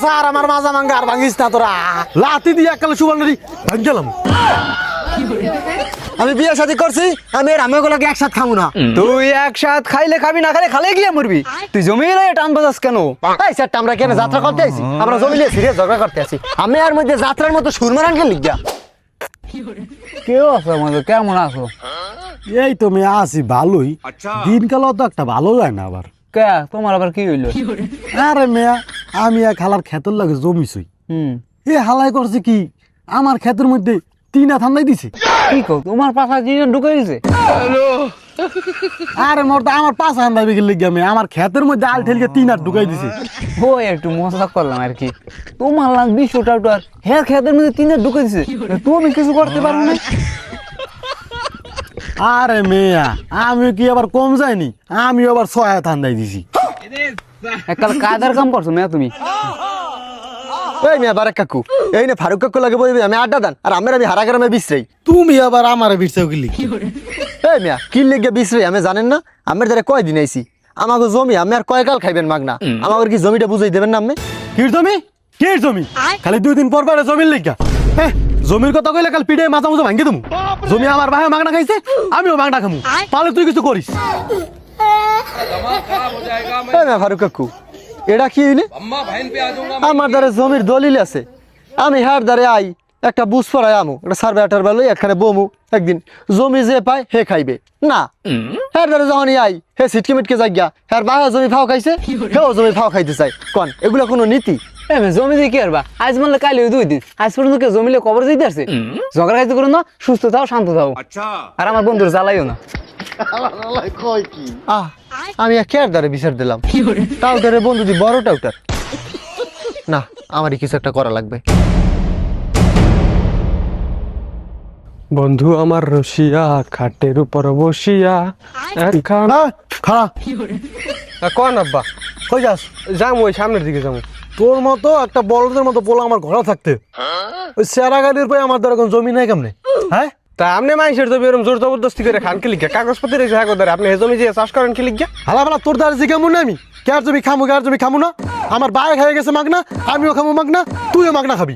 Sir আমার মাজা ভাঙ্গা আর ভাঙিস না তোরা লাতি দিয়ে একালে সুবর্ণরি ভাঙ্গেলাম। আমি বিয়ে শাদী করছি, আমি আর আমাগুলোকে একসাথে খাবো না। তুই একসাথ খাইলে খাবি, না খাইলে খালে গিয়ে মরবি। তুই জমি টান বাজাস কেন? এই স্যারটা আমরা কেন যাত্রা করতে আইছি? আমরা জমি নিয়ে সিরিয়াস ঝগড়া করতে আছি। আমি আর মধ্যে যাত্রার মতো সুর মারান কে লিখা। কেউ আছে আমাদের, কেমন আছো? এই তো মেয়ে আছি ভালোই, দিনকালও তো একটা ভালো যায় না আবার। কে তোমার আবার কি হইলো? আরে মেয়া আমি এক হালার ক্ষেতের লাগে জমিছই, এ হালাই করছে কি আমার ক্ষেতের মধ্যে তিনা ঠান্ডাই দিছে। কি কো তোমার পাশা জিনিস ঢুকে দিছে? আরে মোর তো আমার পাঁচ ঠান্ডাই বিকেল লিখে আমি আমার ক্ষেতের মধ্যে আল ঠেলকে তিন হাত ঢুকাই দিছে। ও একটু মজা করলাম আর কি। তোমার লাগ 20 টাউটার হ্যাঁ খেতের মধ্যে 3 ঢুকে দিছে, তুমি কিছু করতে পারো না? আরে মেয়া আমি কি আবার কম যায়নি, আমি আবার 6 হাত ঠান্ডাই দিছি। এককাল কায়দার কাম করছো মেয়া তুমি। এই মিয়া বারাক কাকু, এই না ফারুক কাকু লাগে বলবি আমি আড্ডা দান, আর আমি হারা গ্রামে বিশ্রাই। তুমি আবার আমার বিরসাও কি লিখি? এই মিয়া কি লিখে বিশ্রাই আমি জানেন না? আমার দ্বারা কয় দিন আইছি, আমাকে জমি আমি আর কয়কাল খাইবেন মাগনা, আমাকে কি জমিটা বুঝাই দেবেন না? আমি কির জমি কির জমি খালি 2 দিন পর পরে জমির লিখা। জমির কথা কইলে কাল পিঠে মাথা মুথা ভাঙ্গি দেবো। জমি আমার ভাই মাগনা খাইছে, আমিও মাগনা খামু, তাহলে তুই কিছু করিস। এই মিয়া ফারুক কাকু এটা কি হইলে? আমার দ্বারা জমির দলিল আছে, আমি হার দ্বারে আই একটা বুঝ পড়াই আমু, একটা সার্ভে আটার বেলা এখানে বমু, একদিন জমি যে পায় হে খাইবে না। হ্যার দ্বারা যখনই আই হে সিটকে মিটকে যাইয়া হ্যার বাবা জমি ফাও খাইছে, হেও জমি ফাও খাইতে চাই। কন এগুলো কোনো নীতি? জমি দিয়ে কি করবা? আজ মানলে কাল 2 দিন, আজ পর্যন্ত কেউ জমিলে কবর দিতে আসছে? ঝগড়া খাইতে করো না, সুস্থ থাও শান্ত থাও, আর আমার বন্ধুর জ্বালাইও না। আমি কেয়ার দ্বারে বিচার দিলাম, টাউটারের বন্ধু দি বড় টাউটার না, আমারই কিছু একটা করা লাগবে। বন্ধু আমার রসিয়া খাটের উপর বসিয়া একখানা খাড়া কোন আব্বা কই যাস? যাবো ওই সামনের দিকে যাবো। তোর মতো একটা বলদের মতো পোলা আমার ঘরে থাকতে, ওই সেরা গাড়ির পাই আমার দ্বারা এখন জমি নাই কেমনে? হ্যাঁ তা আপনি মানুষের জমি এরকম জোর জবরদস্তি করে খান কি লিখা? কাগজপত্র রেখে থাকো ধরে আপনি হে জমি দিয়ে চাষ করেন কি লিখা? হালা ফালা তোর দ্বারা যে কেমন না আমি কেয়ার জমি খামু, কেয়ার জমি খামু না। আমার বায়ে খাই গেছে মাগনা, আমিও খামু মাগনা, তুইও মাগনা খাবি।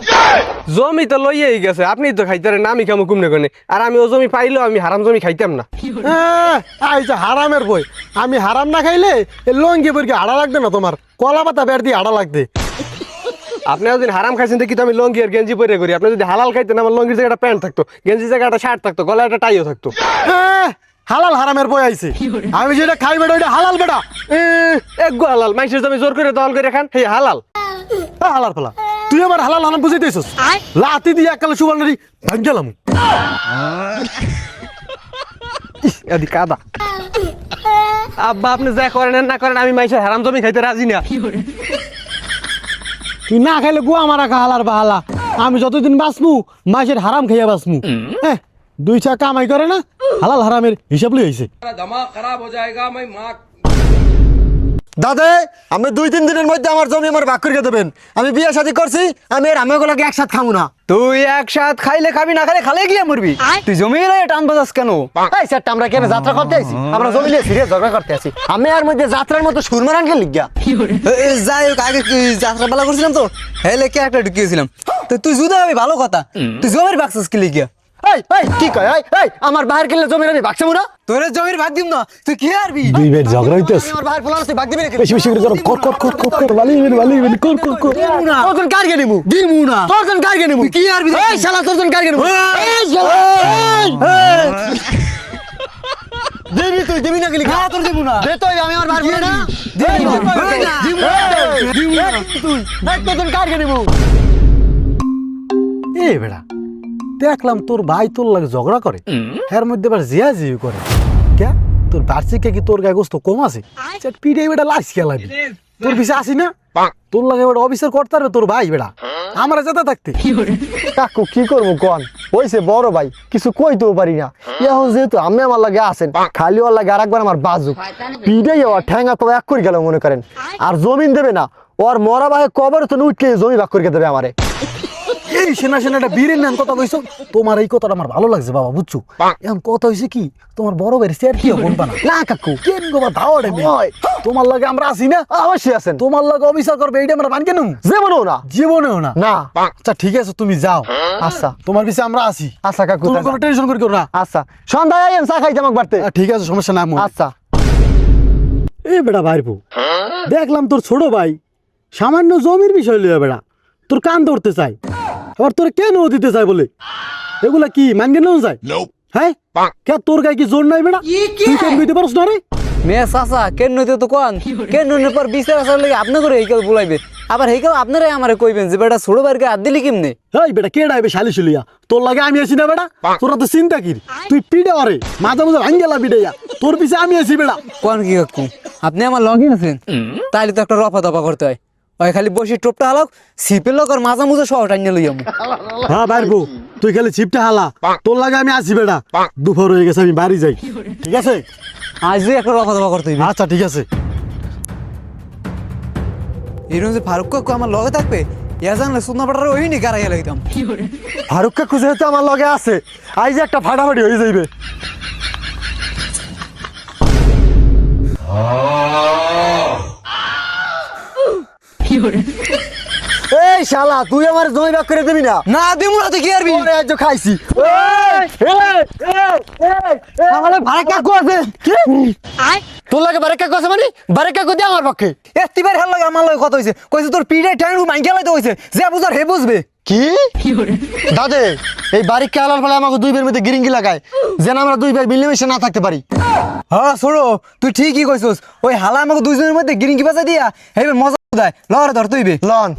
জমি তো লইয়াই গেছে, আপনি তো খাইতে পারেন, আমি খামো কুমনে কনে। আর আমি ও জমি পাইলেও আমি হারাম জমি খাইতাম না। আইসা হারামের বই, আমি হারাম না খাইলে এ লঙ্গি বইকে হাড়া লাগবে না, তোমার কলা পাতা বের দিয়ে হাড়া লাগবে। আপনি যদি হারাম খাইছেন দেখি তো আমি লঙ্গি আর গেঞ্জি পরে করি। আপনি যদি হালাল খাইতেন আমার লঙ্গির জায়গাটা প্যান্ট থাকতো, গেঞ্জির জায়গাটা শার্ট থাকতো, গলায় একটা টাইও থাকতো। হালাল হারামের বই আইছে, আমি যেটা খাই বেটা ওইটা হালাল বেটা। এক গো হালাল, মানুষের জমি জোর করে দল করে খান, হে হালাল। হালাল ফেলা তুই আমার হালাল হারাম বুঝাই দিয়েছিস, লাতি দিয়ে একালে সুবর্ণরি ভাঙ্গেলাম। এদি কাদা আব্বা, আপনি যা করেন আর না করেন আমি মানুষের হারাম জমি খাইতে রাজি না। তুই না খাইলে গোয়া মারা হালার বা হালা, আমি যতদিন বাঁচমু মাসের হারাম খাইয়া বাঁচমু। 2 টা কামাই করে না, হালাল হারামের হিসাব লই আইছে। দাদা আপনি 2-3 দিনের মধ্যে আমার জমি আমার ভাগ করে দেবেন। আমি বিয়ে শাদী করছি, আমি আর আমাগুলোকে একসাথে খাবো না। তুই একসাথ খাইলে খাবি, না খাইলে খালে গিয়ে মরবি। তুই জমি টান বাজাস কেন? এই স্যারটা আমরা কেন যাত্রা করতে আইছি? আমরা জমি নিয়ে সিরিয়াস ঝগড়া করতে আছি। আমি আর মধ্যে যাত্রার মতো সুর মারান কে লিখা। যাই হোক, আগে যাত্রা পালা করছিলাম তো হেলে কে একটা ঢুকিয়েছিলাম। তো তুই যদি আমি ভালো কথা, তুই জমির বাক্সাস কি লিখিয়া? এই কি কয়? এই আমার বাহির কিনলে জমির আমি ভাগ চাবো না? তোর জমির ভাগ দিব না, তুই কি আরবি? 2 বের ঝগড়া হইতেছে, আমার বাহির ফলার তুই ভাগ দিবি নাকি? বেশি বেশি করে কর কর কর কর কর বালি কর কর কর। তোর কার কে নিমু? দিমু না। তোর কার কে নিমু? কি আরবি? এই শালা তোর কার কে নিমু? এই শালা দিবি তুই দিবি নাকি লিখা? তোর দিব না। দে তো আমি আমার বাহির ফলা না দিমু না। তুই তোর কার কে নিমু? এ বেড়া দেখলাম তোর ভাই তোর লাগে ঝগড়া করে, এর মধ্যে আবার জিয়া জিউ করে। কে তোর বার্ষিকে কি তোর গায়ে গোস্ত কম আছে? পিঠে বেটা লাইস খেলাবি, তোর পিছে আসি না? তোর লাগে বেটা অফিসার করতে পারবে তোর ভাই বেটা, আমরা যেতে থাকতে। কাকু কি করবো কন, হইছে বড় ভাই কিছু কইতেও পারি না। এখন যেহেতু আমি আমার লাগে আছেন, খালি ওর লাগে আর একবার আমার বাজুক পিঠে ওর ঠ্যাঙ্গা তো এক করে গেল মনে করেন। আর জমিন দেবে না, ওর মরা ভাই কবর তো উঠকে জমি ভাগ করে দেবে আমারে। এই সেনা সেনা একটা বীরের নাম কথা কইছো, তোমার এই কথাটা আমার ভালো লাগছে বাবা, বুঝছো? এখন কথা হইছে কি, তোমার বড় ভাইয়ের শেয়ার কি বলবা না? না কাকু, কেন গো বা দাওয়াড়ে তোমার লাগে আমরা আছি না? অবশ্যই আছেন। তোমার লাগে অবিচার করবে এইটা আমরা মান কেন? জীবনও না। জীবনেও না। না। আচ্ছা ঠিক আছে, তুমি যাও, আচ্ছা তোমার পিছে আমরা আছি। আচ্ছা কাকু, তুমি কোনো টেনশন করি না। আচ্ছা সন্ধ্যায় আইম চা খাইতে আমাকে বাড়তে। ঠিক আছে, সমস্যা নাই। আচ্ছা। এ বেটা ভাইরবো, দেখলাম তোর ছোট ভাই সামান্য জমির বিষয় লইয়া বেড়া তোর কান ধরতে চাই, আবার তোর কেন দিতে চাই বলে, এগুলা কি মানগে নেওয়া যায়? হ্যাঁ, কে তোর গায়ে কি জোর নাই বেড়া? তুই কেন কইতে পারছ না রে? মেয়ে চাচা কেন নইতে তো কোন কেন নইলে পর বিচার আসার লাগে আপনি করে এইকাল বলাইবে, আবার এইকাল আপনারাই আমারে কইবেন যে বেটা ছোট ভাইকে হাত দিলি কেমনে? এই বেটা কে ডাইবে শালি শুলিয়া, তোর লাগে আমি আছি না বেটা? তোরা তো চিন্তা কি, তুই পিড়ে আরে মাঝে মাঝে ভাঙ্গেলা পিড়াইয়া, তোর পিছে আমি আছি বেটা। কোন কি কাকু, আপনি আমার লগে আছেন, তাইলে তো একটা রফা দফা করতে হয়। ওই খালি বসে টোপটা হালাক, সিপের লোক আর মাজা মুজা সহ টাইনে লইয়াম। হ্যাঁ ভাইরবো, তুই খালি ছিপটা হালা, তোর লাগে আমি আছি বেটা। দুপুর হয়ে গেছে, আমি বাড়ি যাই, ঠিক আছে? আজই একটা রফা দফা করতে হইবে। আচ্ছা ঠিক আছে। এরকম যে ফারুক কাকু আমার লগে থাকবে, ইয়া জানলে সুন্দর পাটার ওই নি গাড়াইয়া লাইতাম। ফারুক কাকু যেহেতু আমার লগে আছে, আই যে একটা ফাটাফাটি হয়ে যাইবে। এই শালা, তুই আমার জমি ভাগ করে দিবি না? না দিমু না, তুই কি আরবি? ওরে আজ খাইছি। আমার ভাড়া কাকু আছে। তোর লাগে বারে কাকু আছে মানে? বারে কাকু দে আমার পক্ষে। এতিবার হেল লাগে আমার লগে কথা হইছে, কইছে তোর পিড়ে ঠ্যাং মাইঙ্গা লাইতে হইছে, যে বুঝার হে বুঝবে। কি দাদে, এই বাড়ির কেলার ফলে আমাকে দুই ভাইয়ের মধ্যে গিরিঙ্গি লাগায়, যেন আমরা দুই ভাই মিলেমিশে না থাকতে পারি। হ্যাঁ ছোড়ো, তুই ঠিকই কইছস, ওই হালা আমাকে দুইজনের মধ্যে গিরিঙ্গি বাজা দিয়া হেবে মজা দেয়, লড়ে ধর তুইবে। লন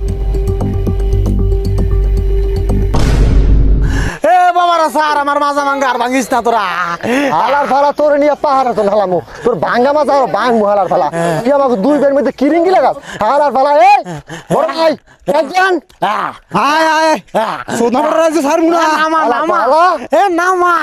এ বাবারা স্যার, আমার মাজা ভাঙ্গা আর ভাঙিস না তোরা। হালার ফালা তোর নিয়ে পাহাড়ে তো হালামু, তোর ভাঙ্গা মাছ আর ভাঙবো হালার ফালা। তুই আমাকে দুই ভাইয়ের মধ্যে কিরিঙ্গি লাগাস হালার ফালা। এই বড় ভাই একজন আয় আয়, সোনা বড় রাজু স্যার মুনা, হালার ফালা। এ নামা।